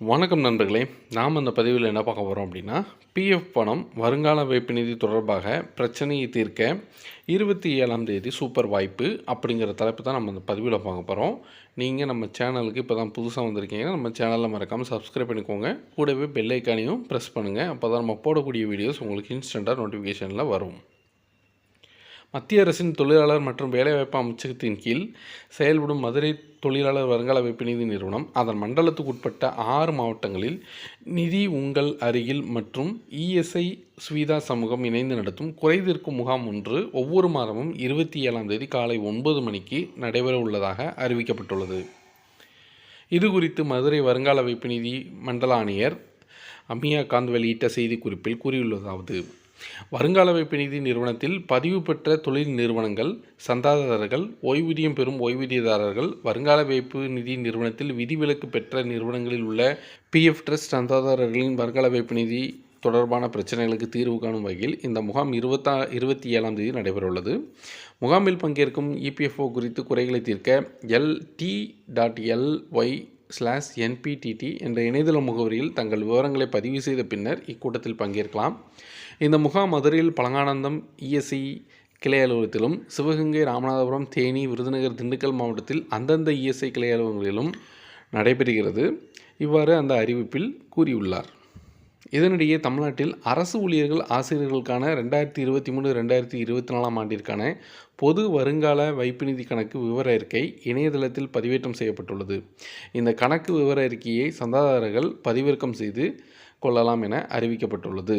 வணக்கம் நண்பர்களே. நாம் அந்த பதிவில் என்ன பார்க்க போகிறோம் அப்படின்னா, பிஎஃப் பணம் வருங்கால வைப்பு நிதி தொடர்பாக பிரச்சனையை தீர்க்க 27ஆம் தேதி சூப்பர் வாய்ப்பு அப்படிங்கிற தலைப்பு தான் நம்ம அந்த பதிவில் பார்க்க போகிறோம். நீங்கள் நம்ம சேனலுக்கு இப்போ தான் புதுசாக வந்திருக்கீங்கன்னா நம்ம சேனலில் மறக்காமல் சப்ஸ்கிரைப் பண்ணிக்கோங்க. கூடவே பெல் ஐக்கானையும் ப்ரெஸ் பண்ணுங்கள். அப்போ தான் நம்ம போடக்கூடிய வீடியோஸ் உங்களுக்கு இன்ஸ்டண்ட்டாக நோட்டிஃபிகேஷனில் வரும். மத்திய அரசின் தொழிலாளர் மற்றும் வேலைவாய்ப்பு அமைச்சகத்தின் கீழ் செயல்படும் மதுரை தொழிலாளர் வருங்கால வைப்பு நிதி நிறுவனம் அதன் மண்டலத்துக்குட்பட்ட 6 மாவட்டங்களில் நிதி உங்கள் அருகில் மற்றும் இஎஸ்ஐ சுவிதா சமூகம் இணைந்து நடத்தும் குறைதீர்க்கும் முகாம் ஒன்று ஒவ்வொரு மாதமும் 27ஆம் தேதி காலை 9 மணிக்கு நடைபெற உள்ளதாக அறிவிக்கப்பட்டுள்ளது. இது குறித்து மதுரை வருங்கால வைப்பு நிதி மண்டல ஆணையர் அமியா காந்த் வெளியிட்ட செய்திக்குறிப்பில் கூறியுள்ளதாவது: வருங்கால வைப்பு நிதி நிறுவனத்தில் பதிவு பெற்ற தொழில் நிறுவனங்கள், சந்தாதாரர்கள், ஓய்வூதியம் பெறும் ஓய்வூதியதாரர்கள், வருங்கால வைப்பு நிதி நிறுவனத்தில் விதிவிலக்கு பெற்ற நிறுவனங்களில் உள்ள பிஎஃப் ட்ரஸ்ட் சந்தாதாரர்களின் வருங்கால வைப்பு நிதி தொடர்பான பிரச்சனைகளுக்கு தீர்வு காணும் வகையில் இந்த முகாம் 27ஆம் தேதி நடைபெறவுள்ளது. முகாமில் பங்கேற்கும் இபிஎஃப்ஓ குறித்து குறைகளை தீர்க்க lt.ly/nptt என்ற இணையதள முகவரியில் தங்கள் விவரங்களை பதிவு செய்த பின்னர் இக்கூட்டத்தில் பங்கேற்கலாம். இந்த முகாம் மதுரையில் பழங்கானந்தம் இஎஸ்ஐ கிளை அலுவலகத்திலும், சிவகங்கை, ராமநாதபுரம், தேனி, விருதுநகர், திண்டுக்கல் மாவட்டத்தில் அந்தந்த இஎஸ்ஐ கிளை அலுவலகங்களிலும் நடைபெறுகிறது. இவ்வாறு அந்த அறிவிப்பில் கூறியுள்ளார். இதனிடையே தமிழ்நாட்டில் அரசு ஊழியர்கள் ஆசிரியர்களுக்கான 2023-2024 ஆண்டிற்கான பொது வருங்கால வைப்பு நிதி கணக்கு விவர அறிக்கை இணையதளத்தில் பதிவேற்றம் செய்யப்பட்டுள்ளது. இந்த கணக்கு விவர அறிக்கையை சந்தாதாரர்கள் பதிவிறக்கம் செய்து கொள்ளலாம் என அறிவிக்கப்பட்டுள்ளது.